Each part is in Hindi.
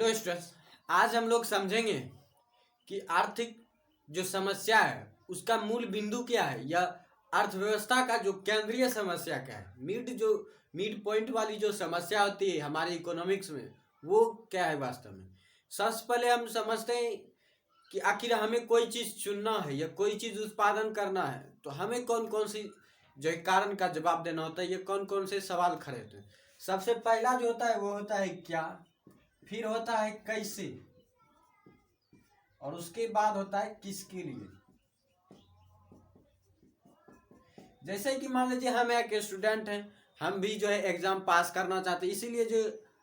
हेलो स्टूडेंट्स, आज हम लोग समझेंगे कि आर्थिक जो समस्या है उसका मूल बिंदु क्या है या अर्थव्यवस्था का जो केंद्रीय समस्या क्या है। मिड पॉइंट वाली जो समस्या होती है हमारे इकोनॉमिक्स में वो क्या है वास्तव में। सबसे पहले हम समझते हैं कि आखिर हमें कोई चीज़ चुनना है या कोई चीज़ उत्पादन करना है तो हमें कौन कौन सी जो कारण का जवाब देना होता है, ये कौन कौन से सवाल खड़े होते हैं। सबसे पहला जो होता है वो होता है क्या, फिर होता है कैसे, और उसके बाद होता है किसके लिए। जैसे कि मान लीजिए हम एक स्टूडेंट हैं, हम भी जो है एग्जाम पास करना चाहते हैं, इसीलिए जो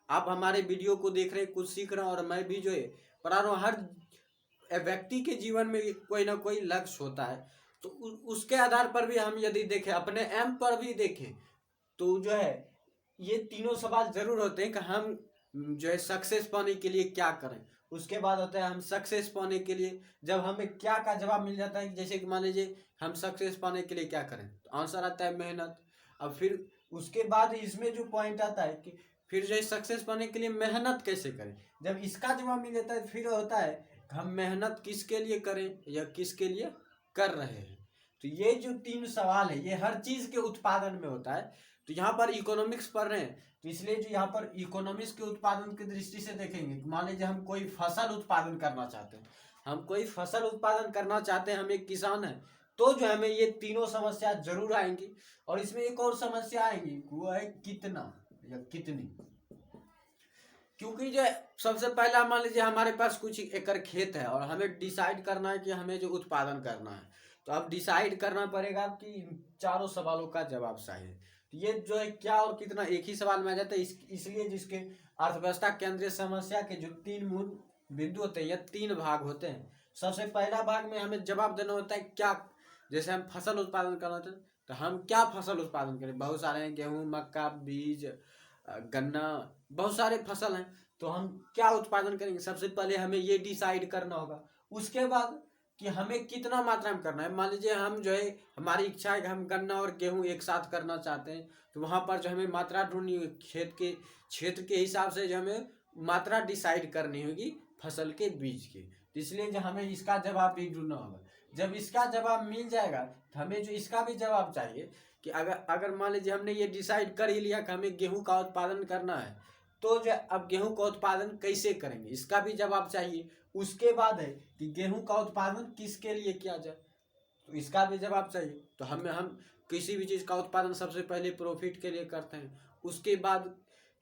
आप हमारे वीडियो को देख रहे हैं, कुछ सीख रहे हैं, और मैं भी जो है पढ़ा रहा हूँ। हर व्यक्ति के जीवन में कोई ना कोई लक्ष्य होता है, तो उसके आधार पर भी हम यदि देखें, अपने एम पर भी देखें, तो जो है ये तीनों सवाल जरूर होते हैं कि हम जो है सक्सेस पाने के लिए क्या करें। उसके बाद होता है हम सक्सेस पाने के लिए जब हमें क्या का जवाब मिल जाता है, जैसे कि मान लीजिए हम सक्सेस पाने के लिए क्या करें, तो आंसर आता है मेहनत। अब फिर उसके बाद इसमें जो पॉइंट आता है कि फिर जो है सक्सेस पाने के लिए मेहनत कैसे करें, जब इसका जवाब मिल जाता है फिर होता है हम मेहनत किसके लिए करें या किसके लिए कर रहे हैं। तो ये जो तीन सवाल है ये हर चीज के उत्पादन में होता है। तो यहाँ पर इकोनॉमिक्स पढ़ रहे हैं तो इसलिए जो यहाँ पर इकोनॉमिक्स के उत्पादन की दृष्टि से देखेंगे, मान लीजिए हम कोई फसल उत्पादन करना चाहते हैं, हम एक किसान हैं, तो जो हमें ये तीनों समस्या जरूर आएंगी। और इसमें एक और समस्या आएंगी, वो है कितना या कितनी। क्योंकि जो सबसे पहला मान लीजिए हमारे पास कुछ एकड़ खेत है और हमें डिसाइड करना है कि हमें जो उत्पादन करना है, तो अब डिसाइड करना पड़ेगा कि चारों सवालों का जवाब चाहिए। तो ये जो है क्या और कितना एक ही सवाल में आ जाता है, इसलिए जिसके अर्थव्यवस्था केंद्रीय समस्या के जो तीन मूल बिंदु होते हैं या तीन भाग होते हैं। सबसे पहला भाग में हमें जवाब देना होता है क्या, जैसे हम फसल उत्पादन करना होता है तो हम क्या फसल उत्पादन करें, बहुत सारे हैं, गेहूँ, मक्का, बीज, गन्ना, बहुत सारे फसल हैं, तो हम क्या उत्पादन करेंगे। सबसे पहले हमें ये डिसाइड करना होगा। उसके बाद कि हमें कितना मात्रा में करना है। मान लीजिए हम जो है हमारी इच्छा है कि हम गन्ना और गेहूं एक साथ करना चाहते हैं, तो वहां पर जो हमें मात्रा ढूंढनी होगी, खेत के क्षेत्र के हिसाब से जो हमें मात्रा डिसाइड करनी होगी फसल के बीज की। तो इसलिए जो हमें इसका जवाब भी ढूंढना होगा। जब इसका जवाब मिल जाएगा तो हमें जो इसका भी जवाब चाहिए कि अगर मान लीजिए हमने ये डिसाइड कर ही लिया कि हमें गेहूं का उत्पादन करना है, तो जो अब गेहूं का उत्पादन कैसे करेंगे इसका भी जवाब चाहिए। उसके बाद है कि गेहूं का उत्पादन किसके लिए किया जाए, तो इसका भी जवाब चाहिए। तो हम किसी भी चीज़ का उत्पादन सबसे पहले प्रॉफिट के लिए करते हैं। उसके बाद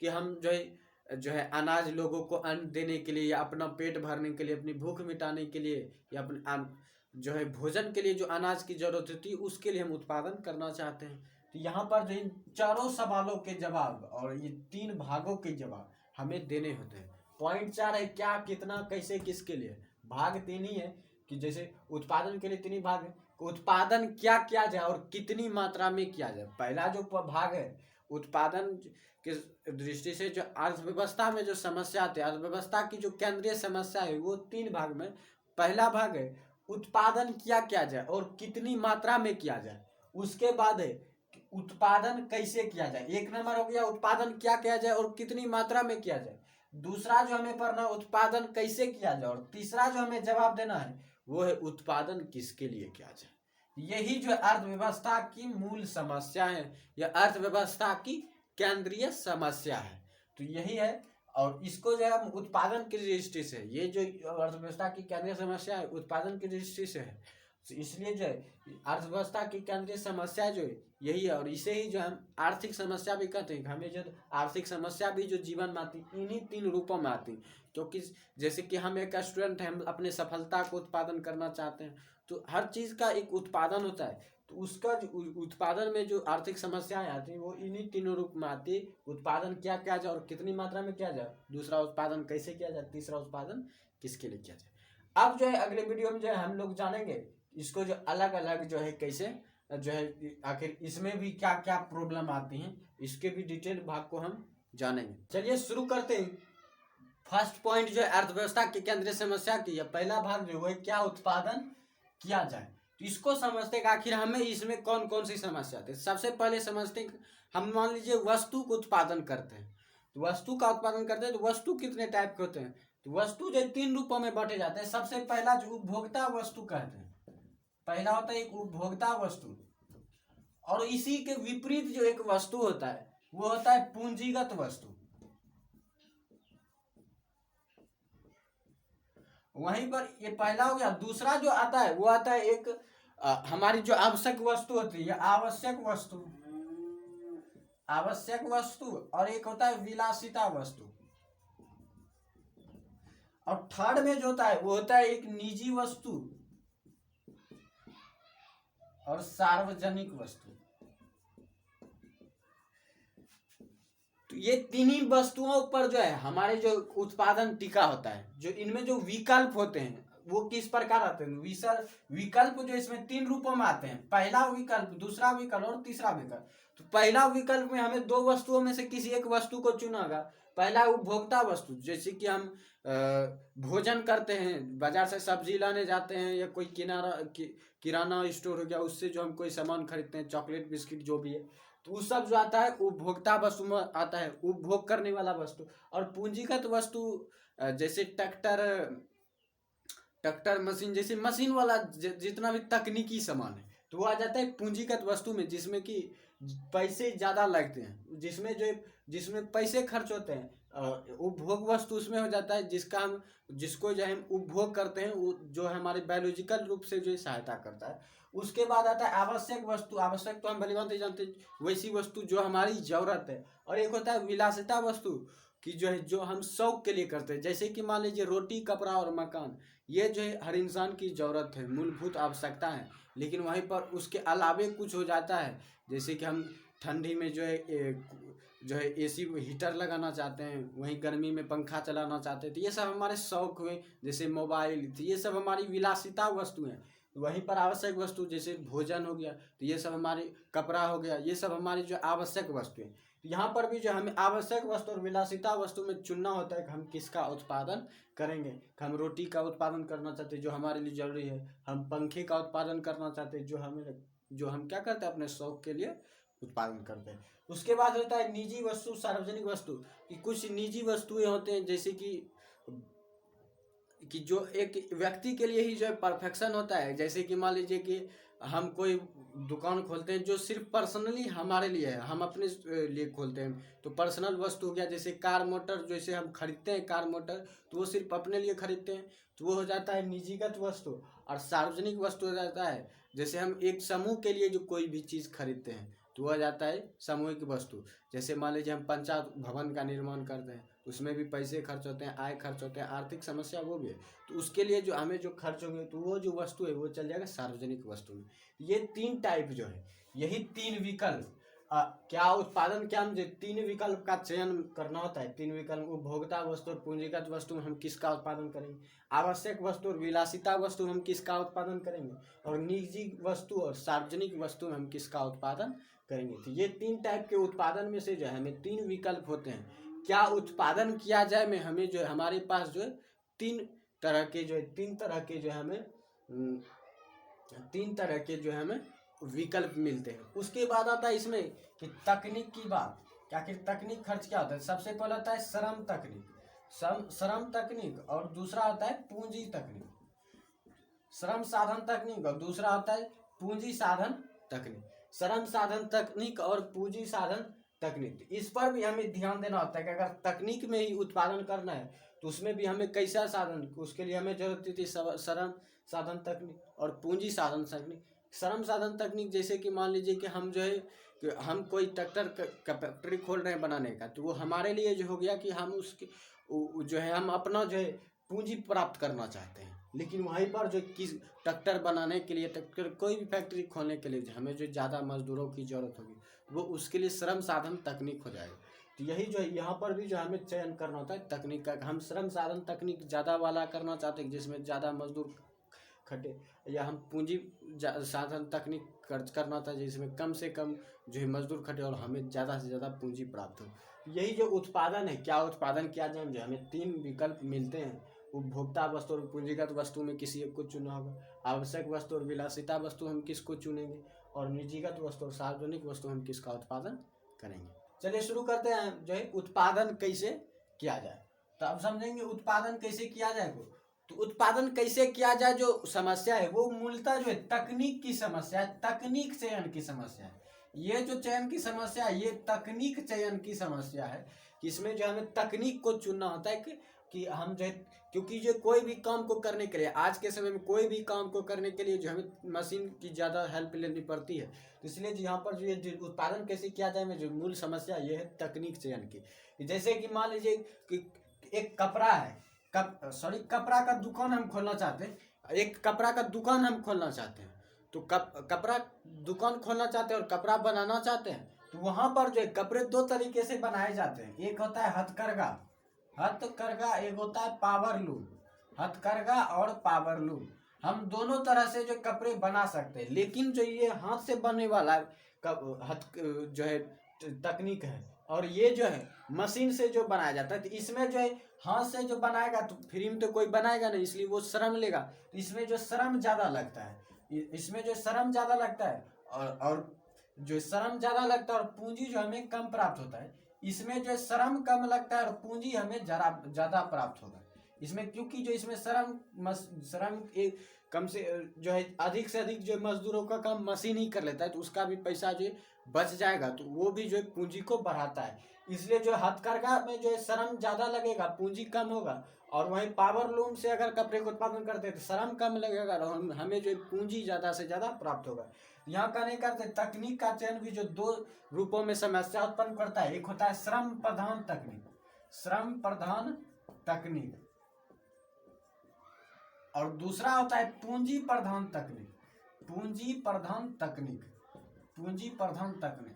कि हम जो है अनाज लोगों को अन्न देने के लिए या अपना पेट भरने के लिए, अपनी भूख मिटाने के लिए, या अपने जो है भोजन के लिए जो अनाज की जरूरत होती है उसके लिए हम उत्पादन करना चाहते हैं। तो यहाँ पर जो इन चारों सवालों के जवाब और ये तीन भागों के जवाब हमें देने होते हैं। पॉइंट 4 है क्या, कितना, कैसे, किसके लिए। भाग 3 ही है कि जैसे उत्पादन के लिए 3 ही भाग है, उत्पादन क्या किया जाए और कितनी मात्रा में किया जाए। पहला जो भाग है उत्पादन की दृष्टि से जो अर्थव्यवस्था में जो समस्या आती है, अर्थव्यवस्था की जो केंद्रीय समस्या है वो 3 भाग में। पहला भाग है उत्पादन क्या जाए और कितनी मात्रा में किया जाए। उसके बाद है उत्पादन कैसे किया जाए। एक नंबर हो गया उत्पादन क्या किया जाए और कितनी मात्रा में किया जाए। दूसरा जो हमें पढ़ना उत्पादन कैसे किया जाए, और तीसरा जो हमें जवाब देना है वो है उत्पादन किसके लिए किया जाए। यही जो अर्थव्यवस्था की मूल समस्या है या अर्थव्यवस्था की केंद्रीय समस्या है। तो यही है, और इसको जो है हम उत्पादन की दृष्टि से, ये जो अर्थव्यवस्था की केंद्रीय समस्या है उत्पादन की दृष्टि से है, तो इसलिए जो है अर्थव्यवस्था की केंद्रीय समस्या जो है यही है। और इसे ही जो हम आर्थिक समस्या भी कहते हैं। हमें जो आर्थिक समस्या भी जो जीवन में आती इन्हीं 3 रूपों में आती। क्योंकि जैसे कि हम एक स्टूडेंट हैं, हम अपने सफलता को उत्पादन करना चाहते हैं, तो हर चीज़ का एक उत्पादन होता है। तो उसका जो उत्पादन में जो आर्थिक समस्याएं आती हैं वो इन्हीं तीनों रूप में आती है। उत्पादन क्या किया जाए और कितनी मात्रा में किया जाए, दूसरा उत्पादन कैसे किया जाए, तीसरा उत्पादन किसके लिए किया जाए। अब जो है अगले वीडियो में जो है हम लोग जानेंगे इसको जो अलग अलग जो है कैसे जो है आखिर इसमें भी क्या क्या प्रॉब्लम आती हैं, इसके भी डिटेल भाग को हम जानेंगे। चलिए शुरू करते हैं। फर्स्ट पॉइंट जो है अर्थव्यवस्था की केंद्रीय समस्या की, पहला भाग जो है क्या उत्पादन किया जाए। तो इसको समझते हैं आखिर हमें इसमें कौन कौन सी समस्या आती है। सबसे पहले समझते हैं हम मान लीजिए वस्तु को उत्पादन करते हैं, तो वस्तु का उत्पादन करते हैं। तो वस्तु कितने टाइप के होते हैं? तो वस्तु जो 3 रूपों में बांटे जाते हैं। सबसे पहला जो उपभोक्ता वस्तु कहते हैं, पहला होता है एक उपभोक्ता वस्तु, और इसी के विपरीत जो एक वस्तु होता है वो होता है पूंजीगत वस्तु। वहीं पर ये पहला हो गया। दूसरा जो आता है वो आता है एक हमारी जो आवश्यक वस्तु होती है, आवश्यक वस्तु, आवश्यक वस्तु, और एक होता है विलासिता वस्तु। और थर्ड में जो होता है वो होता है एक निजी वस्तु और सार्वजनिक वस्तु। तो ये तीन ही वस्तुओं पर जो है हमारे जो उत्पादन टिका होता है। जो इनमें जो विकल्प होते हैं वो किस प्रकार आते हैं? विकल्प जो इसमें 3 रूपों में आते हैं। पहला विकल्प, दूसरा विकल्प और तीसरा विकल्प। तो पहला विकल्प में हमें 2 वस्तुओं में से किसी एक वस्तु को चुना होगा। पहला उपभोक्ता वस्तु, जैसे कि हम भोजन करते हैं, बाजार से सब्जी लाने जाते हैं, या कोई किराना स्टोर हो गया, उससे जो हम कोई सामान खरीदते हैं, चॉकलेट बिस्किट जो भी है, तो वो सब जो आता है उपभोक्ता वस्तु में आता है, उपभोग करने वाला वस्तु। और पूंजीगत वस्तु जैसे ट्रैक्टर मशीन, जैसे मशीन वाला जितना भी तकनीकी सामान है तो वो आ जाता है पूंजीगत वस्तु में, जिसमें कि पैसे ज़्यादा लगते हैं, जिसमें पैसे खर्च होते हैं। उपभोग वस्तु उसमें हो जाता है जिसको जो हम उपभोग करते हैं, वो जो है हमारे बायोलॉजिकल रूप से जो सहायता करता है। उसके बाद आता है आवश्यक वस्तु। आवश्यक तो हम भली भांति जानते हैं, वैसी वस्तु जो हमारी जरूरत है। और एक होता है विलासिता वस्तु, कि जो हम शौक के लिए करते हैं, जैसे कि मान लीजिए रोटी, कपड़ा और मकान, ये जो है हर इंसान की जरूरत है, मूलभूत आवश्यकता है। लेकिन वहीं पर उसके अलावे कुछ हो जाता है, जैसे कि हम ठंडी में जो है एसी हीटर लगाना चाहते हैं, वहीं गर्मी में पंखा चलाना चाहते हैं, तो ये सब हमारे शौक हुए। जैसे मोबाइल, तो ये सब हमारी विलासिता वस्तु हैं। वहीं पर आवश्यक वस्तु जैसे भोजन हो गया, तो ये सब हमारे, कपड़ा हो गया, ये सब हमारी जो आवश्यक वस्तु है। यहाँ पर भी जो हमें आवश्यक वस्तु और विलासिता वस्तु में चुनना होता है कि हम किसका उत्पादन करेंगे। हम रोटी का उत्पादन करना चाहते हैं जो हमारे लिए जरूरी है, हम पंखे का उत्पादन करना चाहते हैं जो हम क्या करते हैं अपने शौक के लिए उत्पादन करते हैं। उसके बाद होता है निजी वस्तु, सार्वजनिक वस्तु। कि कुछ निजी वस्तुएं होते हैं, जैसे कि जो एक व्यक्ति के लिए ही जो है परफेक्शन होता है। जैसे कि मान लीजिए कि हम कोई दुकान खोलते हैं जो सिर्फ पर्सनली हमारे लिए है, हम अपने लिए खोलते हैं, तो पर्सनल वस्तु हो गया। जैसे कार मोटर, जैसे हम खरीदते हैं कार मोटर, तो वो सिर्फ अपने लिए खरीदते हैं, तो वो हो जाता है निजीगत वस्तु। और सार्वजनिक वस्तु हो जाता है, जैसे हम एक समूह के लिए जो कोई भी चीज़ खरीदते हैं, तो वह जाता है सामूहिक वस्तु। जैसे मान लीजिए हम पंचायत भवन का निर्माण करते हैं, उसमें भी पैसे खर्च होते हैं, आय खर्च होते हैं, आर्थिक समस्या वो भी है, तो उसके लिए जो हमें जो खर्च होंगे, तो वो जो वस्तु है वो चल जाएगा सार्वजनिक वस्तु में। ये 3 टाइप जो है, यही 3 विकल्प क्या उत्पादन, क्या हम 3 विकल्प का चयन करना होता है। 3 विकल्प, उपभोक्ता वस्तु और पूंजीगत वस्तु में हम किसका उत्पादन करेंगे, आवश्यक वस्तु और विलासिता वस्तु में हम किसका उत्पादन करेंगे, और निजी वस्तु और सार्वजनिक वस्तु में हम किसका उत्पादन करेंगे। तो ये 3 टाइप के उत्पादन में से जो है हमें 3 विकल्प होते हैं। क्या उत्पादन किया जाए में हमें जो है हमारे पास जो है 3 तरह के जो है हमें विकल्प मिलते हैं। उसके बाद आता है इसमें कि तकनीक की बात। क्या कि तकनीक खर्च क्या होता है? सबसे पहले होता है श्रम तकनीक, श्रम तकनीक, और दूसरा होता है पूंजी तकनीक। श्रम साधन तकनीक और दूसरा होता है पूंजी साधन तकनीक। श्रम साधन तकनीक और पूंजी साधन तकनीक, इस पर भी हमें ध्यान देना होता है कि अगर तकनीक में ही उत्पादन करना है तो उसमें भी हमें कैसा साधन, उसके लिए हमें जरूरत थी श्रम साधन तकनीक और पूंजी साधन तकनीक। श्रम साधन तकनीक जैसे कि मान लीजिए कि हम जो है कि हम कोई ट्रैक्टर का फैक्ट्री खोल रहे हैं बनाने का, तो वो हमारे लिए जो हो गया कि हम उसके जो है हम अपना जो है पूंजी प्राप्त करना चाहते हैं। लेकिन वहीं पर जो किस ट्रैक्टर बनाने के लिए, ट्रैक्टर कोई भी फैक्ट्री खोलने के लिए हमें जो ज़्यादा मजदूरों की ज़रूरत होगी, वो उसके लिए श्रम साधन तकनीक हो जाएगा। तो यही जो है यहाँ पर भी जो हमें चयन करना होता है तकनीक का। हम श्रम साधन तकनीक ज़्यादा वाला करना चाहते हैं जिसमें ज़्यादा मजदूर खटे, या हम पूंजी साधन तकनीक खर्च करना था जिसमें कम से कम जो है मजदूर खटे और हमें ज़्यादा से ज़्यादा पूंजी प्राप्त हो। यही जो उत्पादन है, क्या उत्पादन किया जाए, जो हमें 3 विकल्प मिलते हैं। उपभोक्ता वस्तु और पूंजीगत वस्तु में किसी एक को चुनना होगा, आवश्यक वस्तु और विलासिता वस्तु हम किसको चुनेंगे, और निजीगत वस्तु और सार्वजनिक वस्तु हम किसका उत्पादन करेंगे। चलिए शुरू करते हैं जो है उत्पादन कैसे किया जाए। तो अब समझेंगे उत्पादन कैसे किया जाए को। तो उत्पादन कैसे किया जाए जो समस्या है वो मूलतः जो है तकनीक की समस्या है, तकनीक चयन की समस्या है। ये जो चयन की समस्या है ये तकनीक चयन की समस्या है कि इसमें जो हमें तकनीक को चुनना होता है कि हम जो है, क्योंकि जो कोई भी काम को करने के लिए आज के समय में कोई भी काम को करने के लिए जो हमें मशीन की ज़्यादा हेल्प लेनी पड़ती है। तो इसलिए यहाँ पर जो ये उत्पादन कैसे किया जाए में जो मूल समस्या ये है तकनीक चयन की। जैसे कि मान लीजिए कि एक कपड़ा है, कपड़ा का दुकान हम खोलना चाहते हैं, एक कपड़ा का दुकान हम खोलना चाहते हैं। तो कपड़ा दुकान खोलना चाहते हैं और कपड़ा बनाना चाहते हैं। तो वहां पर जो है कपड़े दो तरीके से बनाए जाते हैं, एक होता है हथकरघा, एक होता है पावर लूम। हथकरघा और पावर लूम हम दोनों तरह से जो कपड़े बना सकते हैं। लेकिन जो ये हाथ से बनने वाला जो है तकनीक है और ये जो है मशीन से जो बनाया जाता है, तो इसमें जो है हाथ से जो बनाएगा तो फ्री में तो कोई बनाएगा नहीं, इसलिए वो श्रम लेगा। तो इसमें जो श्रम ज़्यादा लगता है, इसमें जो श्रम ज़्यादा लगता है और जो श्रम ज़्यादा लगता है और पूंजी जो हमें कम प्राप्त होता है। इसमें जो श्रम कम लगता है और पूंजी हमें ज़्यादा प्राप्त होगा इसमें, क्योंकि जो इसमें श्रम एक कम से जो है अधिक से अधिक जो मजदूरों का काम मशीन ही कर लेता है, तो उसका भी पैसा जो बच जाएगा, तो वो भी जो है पूंजी को बढ़ाता है। इसलिए जो हथकरघा में जो है श्रम ज़्यादा लगेगा, पूंजी कम होगा। और वहीं पावर लूम से अगर कपड़े का उत्पादन करते हैं तो श्रम कम लगेगा और हमें जो पूंजी ज़्यादा से ज़्यादा प्राप्त होगा। यहाँ का नहीं करते, तकनीक का चयन भी जो दो रूपों में समस्या उत्पन्न करता है। एक होता है श्रम प्रधान तकनीक, श्रम प्रधान तकनीक, और दूसरा होता है पूंजी प्रधान तकनीक, पूंजी प्रधान तकनीक, पूंजी प्रधान तकनीक।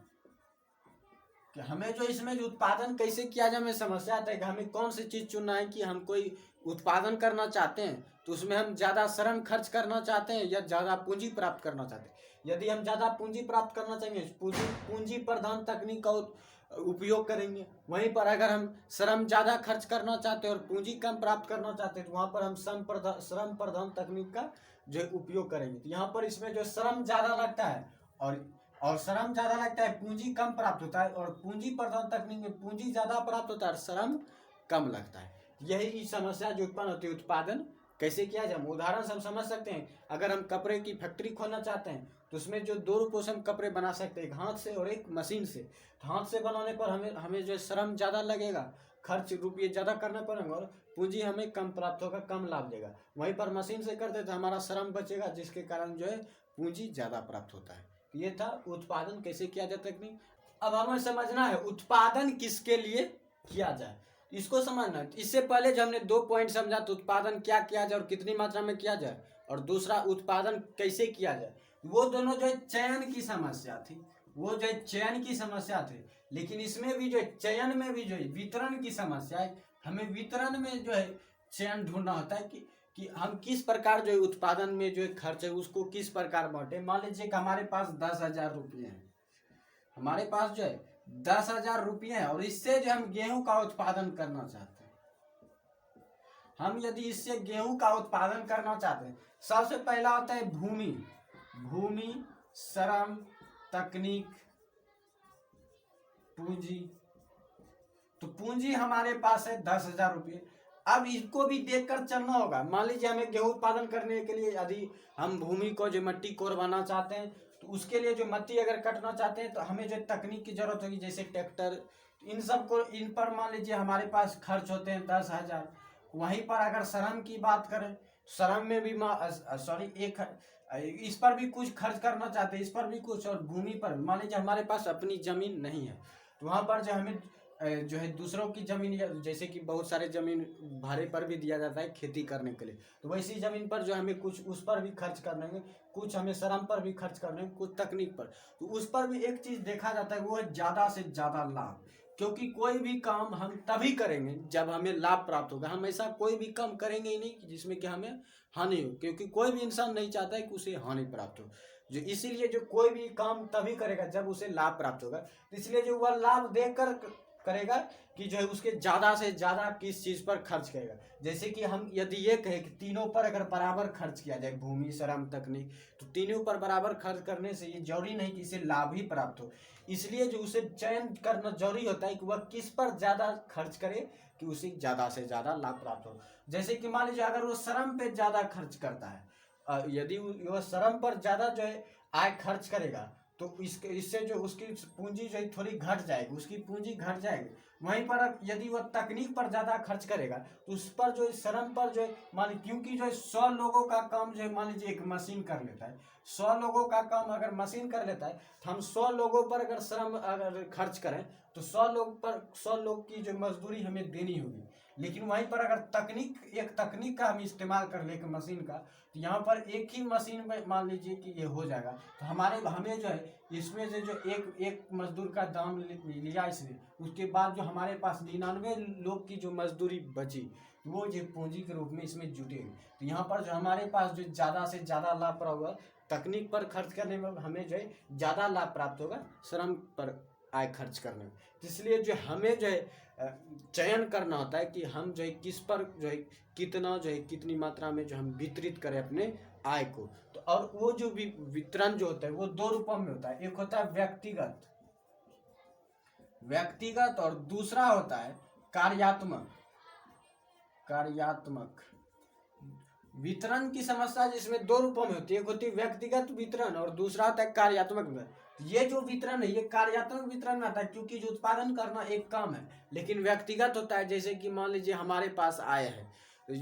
कि हमें जो इसमें जो उत्पादन कैसे किया जाए हमें समस्या आता है कि हमें कौन सी चीज़ चुनना है कि हम कोई उत्पादन करना चाहते हैं तो उसमें हम ज़्यादा श्रम खर्च करना चाहते हैं या ज़्यादा पूंजी प्राप्त करना चाहते हैं। यदि हम ज़्यादा पूंजी प्राप्त करना चाहेंगे पूंजी प्रधान तकनीक का उपयोग करेंगे। वहीं पर अगर हम श्रम ज़्यादा खर्च करना चाहते हैं और पूंजी कम प्राप्त करना चाहते हैं तो वहाँ पर हम श्रम प्रधान तकनीक का जो उपयोग करेंगे। तो यहाँ पर इसमें जो श्रम ज़्यादा लगता है और श्रम ज़्यादा लगता है, पूंजी कम प्राप्त होता है, और पूंजी प्रधान तकनीक में पूंजी ज़्यादा प्राप्त होता है और श्रम कम लगता है। यही समस्या जो उत्पन्न होती है उत्पादन कैसे किया जाए। उदाहरण से हम समझ सकते हैं, अगर हम कपड़े की फैक्ट्री खोलना चाहते हैं तो उसमें जो दो रूपों से हम कपड़े बना सकते हैं, एक हाथ से और एक मशीन से। हाथ से बनाने पर हमें जो श्रम ज़्यादा लगेगा, खर्च रुपये ज़्यादा करना पड़ेगा और पूंजी हमें कम प्राप्त होगा, कम लाभ देगा। वहीं पर मशीन से करते तो हमारा श्रम बचेगा जिसके कारण जो है पूंजी ज़्यादा प्राप्त होता है। ये था उत्पादन कैसे किया जाए तकनीक। अब हमें समझना है उत्पादन किसके लिए किया जाए, इसको समझना है। इससे पहले जो हमने 2 पॉइंट समझा, तो उत्पादन क्या किया जाए और कितनी मात्रा में किया जाए, और दूसरा उत्पादन कैसे किया जाए, वो दोनों जो है चयन की समस्या थी, वो जो है चयन की समस्या थी। लेकिन इसमें भी जो है चयन में भी जो है वितरण की समस्या है। हमें वितरण में जो है चयन ढूंढना होता है कि हम किस प्रकार जो है उत्पादन में जो है खर्च है उसको किस प्रकार बांटे। मान लीजिए कि हमारे पास 10,000 रुपये हैं, हमारे पास जो है 10,000 रुपये हैं और इससे जो हम गेहूं का उत्पादन करना चाहते हैं। हम यदि इससे गेहूं का उत्पादन करना चाहते हैं, सबसे पहला होता है भूमि, श्रम, तकनीक, पूंजी। तो पूंजी हमारे पास है 10,000 रुपये। अब इसको भी देखकर चलना होगा। मान लीजिए हमें गेहूं उत्पादन करने के लिए यदि हम भूमि को जो मट्टी कोरवाना चाहते हैं तो उसके लिए जो मट्टी अगर कटना चाहते हैं तो हमें जो तकनीक की जरूरत होगी, जैसे ट्रैक्टर, इन पर मान लीजिए हमारे पास खर्च होते हैं 10,000। वहीं पर अगर श्रम की बात करें, श्रम में भी इस पर भी कुछ खर्च करना चाहते हैं, इस पर भी कुछ, और भूमि पर मान लीजिए हमारे पास अपनी जमीन नहीं है तो वहाँ पर जो हमें जो है दूसरों की जमीन, जैसे कि बहुत सारे जमीन भाड़े पर भी दिया जाता है खेती करने के लिए, तो वैसी जमीन पर जो हमें कुछ उस पर भी खर्च करने, कुछ हमें श्रम पर भी खर्च करने, कुछ तकनीक पर। तो उस पर भी एक चीज़ देखा जाता है, वो है ज़्यादा से ज़्यादा लाभ। क्योंकि कोई भी काम हम तभी करेंगे जब हमें लाभ प्राप्त होगा। हम ऐसा कोई भी काम करेंगे ही नहीं जिसमें कि हमें हानि हो, क्योंकि कोई भी इंसान नहीं चाहता है कि उसे हानि प्राप्त हो। जो इसीलिए जो कोई भी काम तभी करेगा जब उसे लाभ प्राप्त होगा। इसलिए जो वह लाभ देकर करेगा कि जो है उसके ज़्यादा से ज़्यादा किस चीज़ पर खर्च करेगा। जैसे कि हम यदि ये कहें कि तीनों पर अगर बराबर खर्च किया जाए, भूमि, श्रम, तकनीक, तो तीनों पर बराबर खर्च करने से ये जरूरी नहीं कि इसे लाभ ही प्राप्त हो। इसलिए जो उसे चयन करना जरूरी होता है कि वह किस पर ज़्यादा खर्च करे कि उसे ज़्यादा से ज़्यादा लाभ प्राप्त हो। जैसे कि मान लीजिए अगर वो श्रम पे ज़्यादा खर्च करता है, यदि वह श्रम पर ज़्यादा जो है आय खर्च करेगा, तो इससे जो उसकी पूंजी जो है थोड़ी घट जाएगी, उसकी पूंजी घट जाएगी। वहीं पर यदि वह तकनीक पर ज़्यादा खर्च करेगा तो उस पर जो श्रम पर जो है मान क्योंकि जो है 100 लोगों का काम जो है मान लीजिए एक मशीन कर लेता है, 100 लोगों का काम अगर मशीन कर लेता है तो हम 100 लोगों पर अगर श्रम अगर खर्च करें तो 100 लोग की जो मजदूरी हमें देनी होगी। लेकिन वहीं पर अगर एक तकनीक का हम इस्तेमाल कर ले, एक मशीन का, तो यहाँ पर एक ही मशीन में मान लीजिए कि ये हो जाएगा, तो हमें जो है इसमें से जो एक मजदूर का दाम लिया इसने, उसके बाद जो हमारे पास 99 लोग की जो मजदूरी बची वो जो पूंजी के रूप में इसमें जुटेगी। तो यहाँ पर जो हमारे पास जो ज़्यादा से ज़्यादा लाभ प्राप्त होगा, तकनीक पर खर्च करने में हमें जो है ज़्यादा लाभ प्राप्त होगा श्रम पर आय खर्च करने में। इसलिए जो हमें जो है चयन करना होता है कि हम जो है किस पर जो है कितना जो है कितनी मात्रा में जो हम वितरित करें अपने आय को। तो और वो जो भी वितरण जो होता है वो दो रूपों में होता है, एक होता है व्यक्तिगत और दूसरा होता है कार्यात्मक। वितरण की समस्या जिसमें दो रूपों में होती है, एक होती है व्यक्तिगत वितरण और दूसरा होता है कार्यात्मक वितरण। ये जो वितरण है ये कार्यात्मक वितरण में आता है क्योंकि जो उत्पादन करना एक काम है, लेकिन व्यक्तिगत होता है जैसे कि मान लीजिए हमारे पास आय है, तो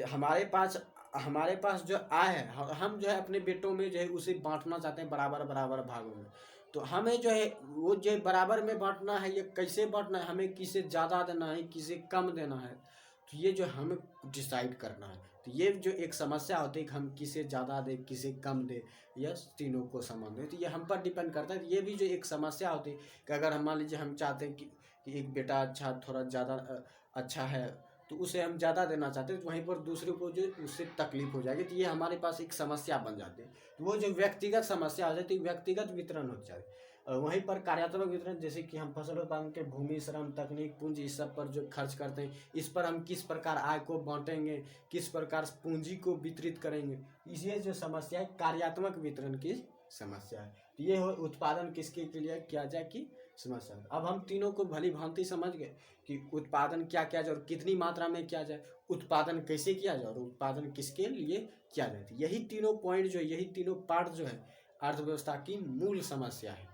हमारे पास जो आय है हम जो है अपने बेटों में जो है उसे बांटना चाहते हैं बराबर बराबर भागों में। तो हमें जो है वो जो बराबर में बांटना है, ये कैसे बांटना है, हमें किसे ज़्यादा देना है किसे कम देना है, तो ये जो हमें डिसाइड करना है। तो ये जो एक समस्या होती है कि हम किसे ज़्यादा दे किसे कम दे या तीनों को समान दे, तो ये हम पर डिपेंड करता है। ये भी जो एक समस्या होती है कि अगर हम मान लीजिए हम चाहते हैं कि एक बेटा थोड़ा ज़्यादा अच्छा है तो उसे हम ज़्यादा देना चाहते हैं, तो वहीं पर दूसरे को जो उससे तकलीफ हो जाएगी, तो ये हमारे पास एक समस्या बन जाती है। तो वो जो व्यक्तिगत समस्या हो जाती है व्यक्तिगत वितरण हो जाए। वहीं पर कार्यात्मक वितरण जैसे कि हम फसल उत्पादन के भूमि, श्रम, तकनीक, पूंजी इस सब पर जो खर्च करते हैं, इस पर हम किस प्रकार आय को बांटेंगे, किस प्रकार पूंजी को वितरित करेंगे, ये जो समस्या है कार्यात्मक वितरण की समस्या है। तो ये उत्पादन किसके लिए किया जाए की समस्या। अब हम तीनों को भली भांति समझ गए कि उत्पादन क्या किया जाए और कितनी मात्रा में किया जाए, उत्पादन कैसे किया जाए और उत्पादन किसके लिए किया जाए। यही तीनों पॉइंट जो यही तीनों पार्ट जो है अर्थव्यवस्था की मूल समस्या है।